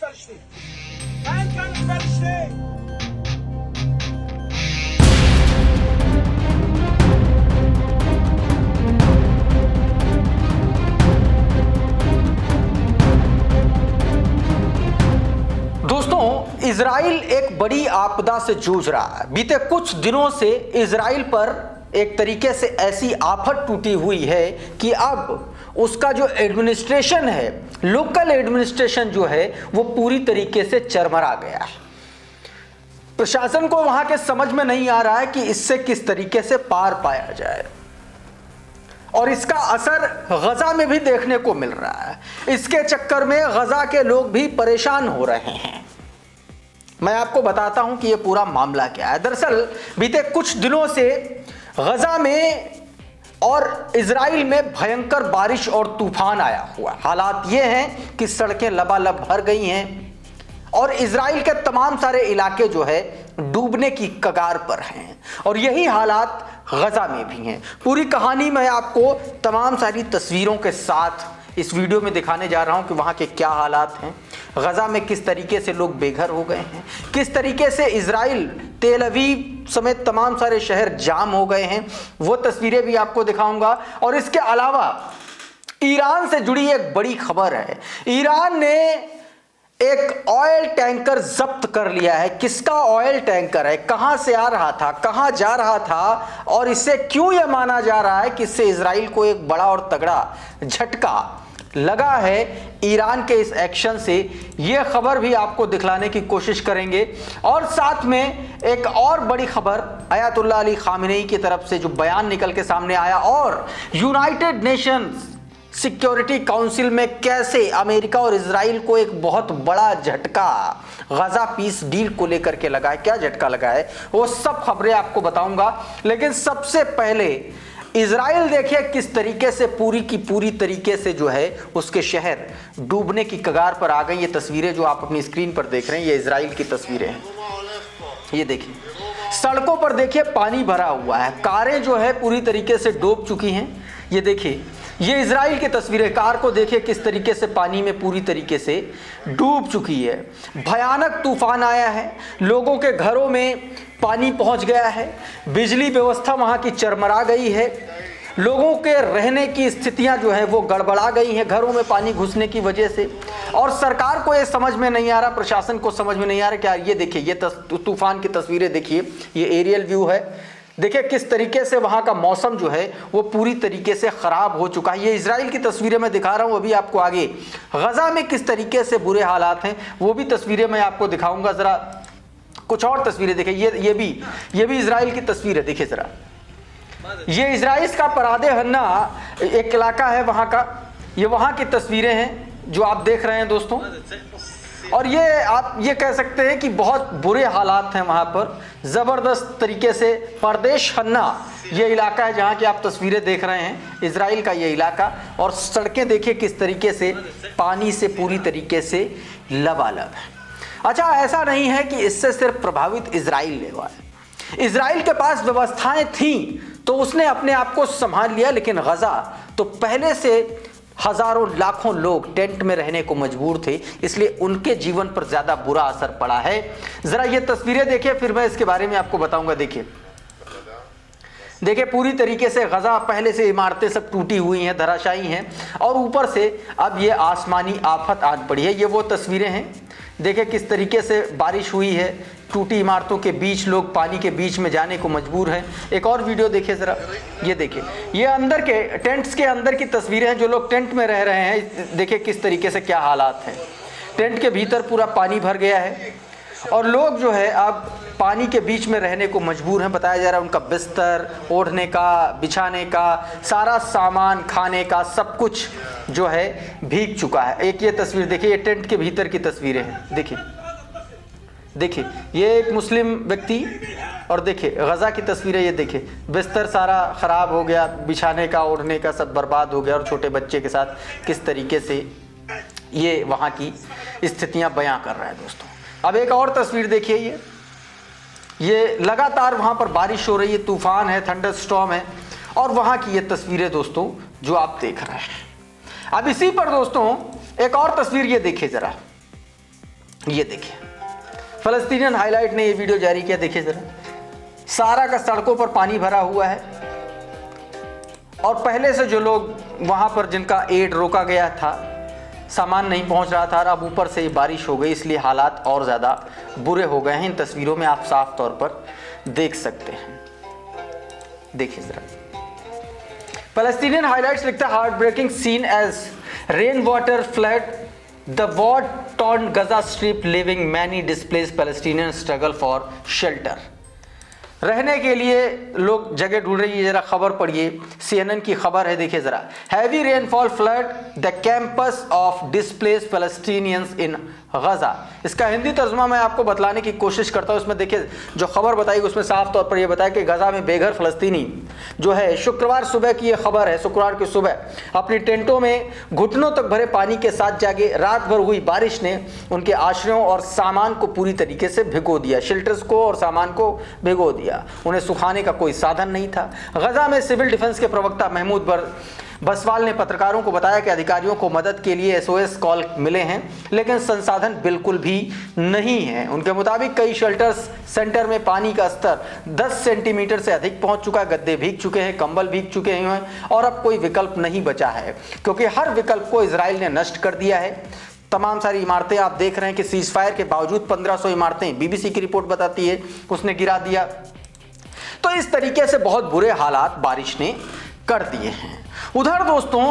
verstehen. Kein kann es verstehen. दोस्तों, Israel एक बड़ी आपदा से जूझ रहा है। बीते कुछ दिनों से इजराइल पर एक तरीके से ऐसी आफत टूटी हुई है कि अब उसका जो एडमिनिस्ट्रेशन है, लोकल एडमिनिस्ट्रेशन जो है, वो पूरी तरीके से चरमरा गया है। प्रशासन को वहां के समझ में नहीं आ रहा है कि इससे किस तरीके से पार पाया जाए, और इसका असर गजा में भी देखने को मिल रहा है। इसके चक्कर में गजा के लोग भी परेशान हो रहे हैं। मैं आपको बताता हूं कि यह पूरा मामला क्या है। दरअसल बीते कुछ दिनों से गजा में और इजराइल में भयंकर बारिश और तूफान आया हुआ। हालात ये हैं कि सड़कें लबालब भर गई हैं और इजराइल के तमाम सारे इलाके जो है डूबने की कगार पर हैं, और यही हालात गजा में भी हैं। पूरी कहानी मैं आपको तमाम सारी तस्वीरों के साथ इस वीडियो में दिखाने जा रहा हूं कि वहां के क्या हालात हैं, गजा में किस तरीके से लोग बेघर हो गए हैं, किस तरीके से इजराइल तेल अवीव समेत तमाम सारे शहर जाम हो गए हैं, वो तस्वीरें भी आपको दिखाऊंगा। और इसके अलावा ईरान से जुड़ी एक बड़ी खबर है। ईरान ने एक ऑयल टैंकर जब्त कर लिया है। किसका ऑयल टैंकर है, कहां से आ रहा था, कहां जा रहा था, और इससे क्यों यह माना जा रहा है कि इससे इजराइल को एक बड़ा और तगड़ा झटका लगा है ईरान के इस एक्शन से, यह खबर भी आपको दिखलाने की कोशिश करेंगे। और साथ में एक और बड़ी खबर अयातुल्लाह अली खामेनी की तरफ से जो बयान निकल के सामने आया, और यूनाइटेड नेशंस सिक्योरिटी काउंसिल में कैसे अमेरिका और इजराइल को एक बहुत बड़ा झटका गजा पीस डील को लेकर के लगा है, क्या झटका लगा है, वो सब खबरें आपको बताऊंगा। लेकिन सबसे पहले इजराइल देखिए किस तरीके से पूरी की पूरी तरीके से जो है उसके शहर डूबने की कगार पर आ गई। ये तस्वीरें जो आप अपनी स्क्रीन पर देख रहे हैं, ये इजराइल की तस्वीरें हैं। ये देखिए, सड़कों पर देखिए पानी भरा हुआ है, कारें जो है पूरी तरीके से डूब चुकी हैं। ये देखिए, ये इजराइल की तस्वीरें, कार को देखिए किस तरीके से पानी में पूरी तरीके से डूब चुकी है। भयानक तूफान आया है, लोगों के घरों में पानी पहुंच गया है, बिजली व्यवस्था वहां की चरमरा गई है, लोगों के रहने की स्थितियां जो है वो गड़बड़ा गई हैं घरों में पानी घुसने की वजह से। और सरकार को ये समझ में नहीं आ रहा, प्रशासन को समझ में नहीं आ रहा क्या। ये देखिए, ये तूफान की तस्वीरें देखिए, ये एरियल व्यू है। देखिए किस तरीके से वहां का मौसम जो है वो पूरी तरीके से खराब हो चुका है। ये इजराइल की तस्वीरें मैं दिखा रहा हूं अभी आपको। आगे गजा में किस तरीके से बुरे हालात हैं वो भी तस्वीरें मैं आपको दिखाऊंगा। जरा कुछ और तस्वीरें देखिए, ये भी इजराइल की तस्वीर है। देखिए जरा, ये इजराइल का परादे हन्ना एक इलाका है वहां का, ये वहां की तस्वीरें हैं जो आप देख रहे हैं दोस्तों। और ये आप ये कह सकते हैं कि बहुत बुरे हालात हैं वहाँ पर, ज़बरदस्त तरीके से। परदेश हन्ना ये इलाका है जहाँ की आप तस्वीरें देख रहे हैं, इजराइल का ये इलाका। और सड़कें देखिए किस तरीके से पानी से पूरी तरीके से लबालब है। अच्छा, ऐसा नहीं है कि इससे सिर्फ प्रभावित इजराइल हुआ है। इजराइल के पास व्यवस्थाएं थीं तो उसने अपने आप को संभाल लिया, लेकिन गजा तो पहले से हजारों लाखों लोग टेंट में रहने को मजबूर थे, इसलिए उनके जीवन पर ज्यादा बुरा असर पड़ा है। जरा ये तस्वीरें देखिए, फिर मैं इसके बारे में आपको बताऊंगा। देखिए पूरी तरीके से गजा, पहले से इमारतें सब टूटी हुई हैं, धराशायी हैं, और ऊपर से अब ये आसमानी आफत आ पड़ी है। ये वो तस्वीरें हैं, देखिए किस तरीके से बारिश हुई है, टूटी इमारतों के बीच लोग पानी के बीच में जाने को मजबूर हैं। एक और वीडियो देखिए जरा, ये देखिए, ये अंदर के टेंट्स के अंदर की तस्वीरें हैं, जो लोग टेंट में रह रहे हैं। देखिए किस तरीके से क्या हालात हैं, टेंट के भीतर पूरा पानी भर गया है और लोग जो है अब पानी के बीच में रहने को मजबूर हैं। बताया जा रहा है उनका बिस्तर, ओढ़ने का, बिछाने का सारा सामान, खाने का सब कुछ जो है भीग चुका है। एक ये तस्वीर देखिए, ये टेंट के भीतर की तस्वीरें हैं। देखिए ये एक मुस्लिम व्यक्ति, और देखिए गजा की तस्वीरें, ये देखिए बिस्तर सारा ख़राब हो गया, बिछाने का, ओढ़ने का सब बर्बाद हो गया, और छोटे बच्चे के साथ किस तरीके से ये वहाँ की स्थितियाँ बयां कर रहा है दोस्तों। अब एक और तस्वीर देखिए, ये लगातार वहाँ पर बारिश हो रही है, तूफान है, थंडर स्टॉर्म है, और वहाँ की ये तस्वीरें दोस्तों जो आप देख रहे हैं। अब इसी पर दोस्तों एक और तस्वीर ये देखिए जरा, ये देखिए फ़लस्तीनियन हाईलाइट ने ये वीडियो जारी किया, देखिए ज़रा, सारा का सड़कों पर पानी भरा हुआ है और पहले से जो लोग वहाँ पर जिनका एड रोका गया था, सामान नहीं पहुँच रहा था, और अब ऊपर से ये बारिश हो गई, इसलिए हालात और ज़्यादा बुरे हो गए हैं। इन तस्वीरों में आप साफ तौर पर देख सकते हैं। देखिए ज़रा, पैलेस्टीनियन हाइलाइट्स लिखता है, heartbreaking scene as rain water flood the war torn Gaza Strip leaving many displaced Palestinian struggle for shelter. रहने के लिए लोग जगह ढूंढ रही है। जरा खबर पढ़िए, CNN की खबर है, देखिए जरा, heavy rainfall flood the campus of displaced Palestinians in Gaza. इसका हिंदी तर्जुमा मैं आपको बतलाने की कोशिश करता हूँ। इसमें देखिए जो खबर बताई उसमें साफ तौर पर यह बताया कि गजा में बेघर फ़लस्तीनी जो है, शुक्रवार सुबह की यह खबर है, शुक्रवार की सुबह अपनी टेंटों में घुटनों तक भरे पानी के साथ जागे। रात भर हुई बारिश ने उनके आश्रयों और सामान को पूरी तरीके से भिगो दिया, शेल्टर्स को और सामान को भिगो दिया। उन्हें सुखाने का कोई साधन नहीं था। गजा में सिविल डिफेंस के प्रवक्ता महमूद बसवाल ने पत्रकारों को बताया कि अधिकारियों को मदद के लिए SOS कॉल मिले हैं, लेकिन संसाधन बिल्कुल भी नहीं है। उनके मुताबिक कई शेल्टर्स सेंटर में पानी का स्तर 10 सेंटीमीटर से अधिक पहुंच चुका है, गद्दे भीग चुके हैं, कंबल भीग चुके हैं और अब कोई विकल्प नहीं बचा है, क्योंकि हर विकल्प को इजराइल ने नष्ट कर दिया है। तमाम सारी इमारतें आप देख रहे हैं कि सीज फायर के बावजूद 1500 इमारतें, BBC की रिपोर्ट बताती है, उसने गिरा दिया। तो इस तरीके से बहुत बुरे हालात बारिश ने कर दिए हैं। उधर दोस्तों,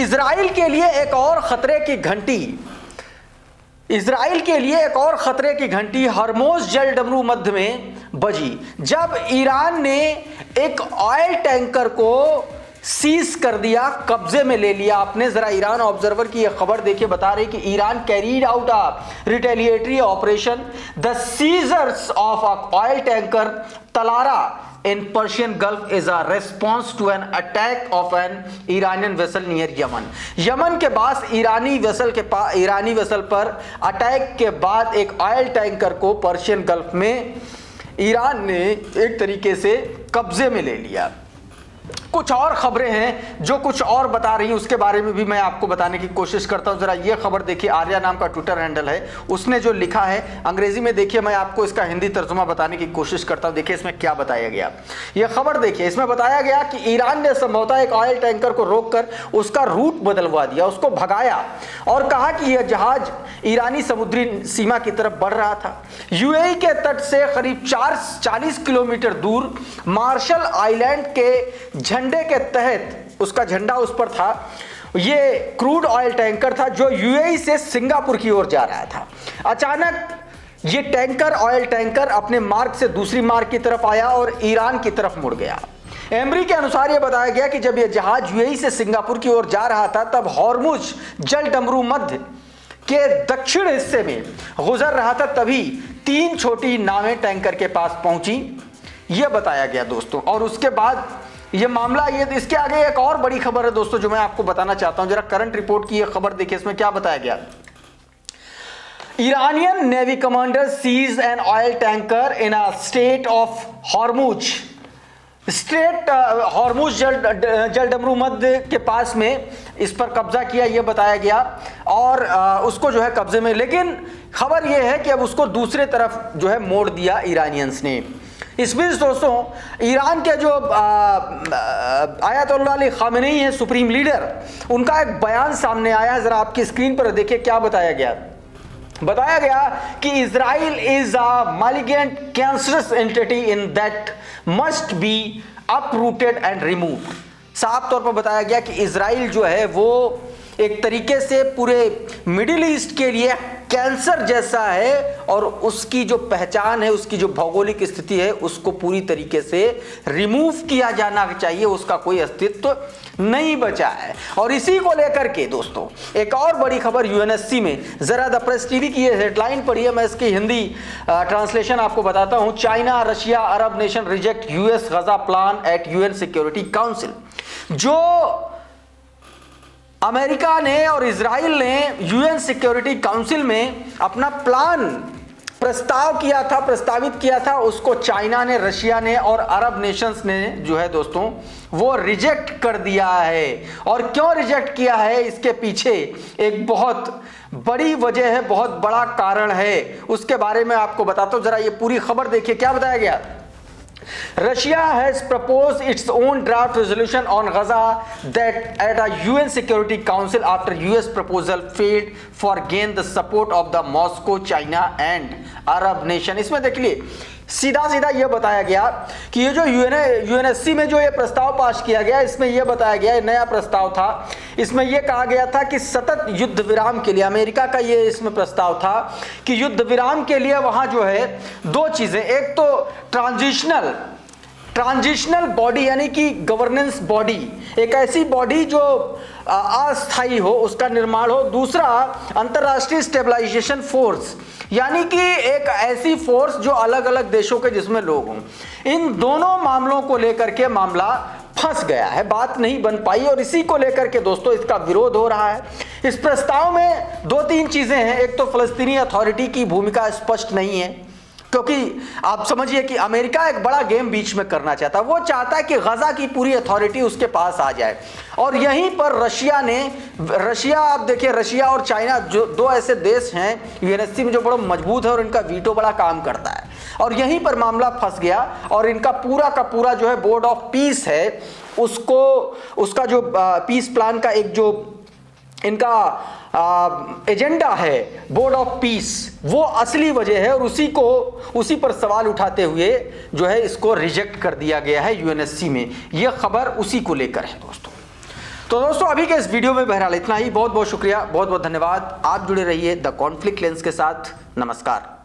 इजराइल के लिए एक और खतरे की घंटी हरमोज जल डमरू मध्य में बजी, जब ईरान ने एक ऑयल टैंकर को सीज कर दिया, कब्जे में ले लिया आपने। जरा ईरान ऑब्जर्वर की यह खबर देखिए, बता रही कि Iran carried out a retaliatory operation the seizures of a oil tanker Talara in Persian Gulf is a response to an attack of an Iranian vessel near Yemen। Yemen के पास ईरानी vessel पर attack के बाद एक oil tanker को Persian gulf में Iran ने एक तरीके से कब्जे में ले लिया। कुछ और खबरें हैं जो कुछ और बता रही हैं, उसके बारे में भी मैं आपको बताने की कोशिश करता हूं। जरा ये खबर देखिए, आर्या नाम का ट्विटर हैंडल है, उसने जो लिखा है अंग्रेजी में, देखिए मैं आपको इसका हिंदी तर्जुमा बताने की कोशिश करता हूं। देखिए इसमें क्या बताया गया, यह खबर देखिए। इसमें बताया गया कि ईरान ने संभवतः एक ऑयल टैंकर को रोककर उसका रूट बदलवा दिया, उसको भगाया और कहा कि यह जहाज ईरानी समुद्री सीमा की तरफ बढ़ रहा था। UAE के तट से करीब 40 किलोमीटर दूर मार्शल आइलैंड के झंडे के तहत, उसका झंडा उस पर था, ये क्रूड ऑयल टैंकर था जो UAE से सिंगापुर की ओर जा रहा था। अचानक ये ऑयल टैंकर अपने मार्ग से दूसरी मार्ग की तरफ आया और ईरान की तरफ मुड़ गया। एमरी के अनुसार यह बताया गया कि जब यह जहाज UAE से सिंगापुर की ओर जा रहा था, तब हॉर्मुज जल डमरू मध्य के दक्षिण हिस्से में गुजर रहा था, तभी 3 छोटी नावें टैंकर के पास पहुंची, यह बताया गया दोस्तों। और उसके बाद ये मामला, ये इसके आगे एक और बड़ी खबर है दोस्तों जो मैं आपको बताना चाहता हूं। जरा करंट रिपोर्ट की ये खबर देखिए, इसमें क्या बताया गया। Iranian navy commander seize an oil tanker in a Strait of Hormuz जल डमरू मध्य के पास में इस पर कब्जा किया, यह बताया गया और उसको जो है कब्जे में, लेकिन खबर यह है कि अब उसको दूसरे तरफ जो है मोड़ दिया ईरानियंस ने। इस बीच दोस्तों, ईरान के जो आयतुल्लाह अली खामेनी है, सुप्रीम लीडर, उनका एक बयान सामने आया। जरा आपकी स्क्रीन पर देखिए क्या बताया गया। बताया गया कि Israel is a malignant cancerous entity in that must be uprooted and removed. साफ तौर पर बताया गया कि इजराइल जो है वो एक तरीके से पूरे मिडिल ईस्ट के लिए कैंसर जैसा है और उसकी जो पहचान है, उसकी जो भौगोलिक स्थिति है, उसको पूरी तरीके से रिमूव किया जाना चाहिए, उसका कोई अस्तित्व नहीं बचा है। और इसी को लेकर के दोस्तों एक और बड़ी खबर UNSC में, जरा द प्रेस टीवी की ये हेडलाइन पढ़िए, मैं इसकी हिंदी ट्रांसलेशन आपको बताता हूं। China, Russia, Arab nation reject US Gaza plan at UN security council. जो अमेरिका ने और इजराइल ने UN सिक्योरिटी काउंसिल में अपना प्लान प्रस्तावित किया था, उसको चाइना ने, रशिया ने और अरब नेशंस ने जो है दोस्तों वो रिजेक्ट कर दिया है। और क्यों रिजेक्ट किया है, इसके पीछे एक बहुत बड़ी वजह है, बहुत बड़ा कारण है, उसके बारे में आपको बताता हूं। जरा ये पूरी खबर देखिए, क्या बताया गया। Russia has proposed its own draft resolution on Gaza that at a UN Security Council after US proposal failed for gain the support of the Moscow, China and Arab nation। इसमें देख लिए सीधा सीधा यह बताया गया कि ये जो यूएनएससी में जो ये प्रस्ताव पास किया गया, इसमें यह बताया गया, नया प्रस्ताव था, इसमें यह कहा गया था कि सतत युद्ध विराम के लिए, अमेरिका का ये इसमें प्रस्ताव था कि युद्ध विराम के लिए वहां जो है दो चीजें, एक तो ट्रांजिशनल बॉडी यानी कि गवर्नेंस बॉडी, एक ऐसी बॉडी जो अस्थायी हो, उसका निर्माण हो। दूसरा अंतरराष्ट्रीय स्टेबलाइजेशन फोर्स, यानी कि एक ऐसी फोर्स जो अलग अलग देशों के जिसमें लोग हों। इन दोनों मामलों को लेकर के मामला फंस गया है, बात नहीं बन पाई और इसी को लेकर के दोस्तों इसका विरोध हो रहा है। इस प्रस्ताव में दो तीन चीजें हैं। एक तो फलस्तीनी अथॉरिटी की भूमिका स्पष्ट नहीं है, क्योंकि आप समझिए कि अमेरिका एक बड़ा गेम बीच में करना चाहता है। वो चाहता है कि गजा की पूरी अथॉरिटी उसके पास आ जाए और यहीं पर रशिया आप देखिए, रशिया और चाइना जो दो ऐसे देश हैं यूएनएससी में जो बड़ा मजबूत है और इनका वीटो बड़ा काम करता है, और यहीं पर मामला फंस गया। और इनका पूरा का पूरा जो है बोर्ड ऑफ पीस है, उसका जो पीस प्लान का एक जो इनका एजेंडा है बोर्ड ऑफ पीस, वो असली वजह है और उसी पर सवाल उठाते हुए जो है इसको रिजेक्ट कर दिया गया है यूएनएससी में। यह खबर उसी को लेकर है दोस्तों। तो दोस्तों अभी के इस वीडियो में बहरहाल इतना ही। बहुत बहुत शुक्रिया, बहुत बहुत धन्यवाद। आप जुड़े रहिए द कॉन्फ्लिक्ट लेंस के साथ। नमस्कार।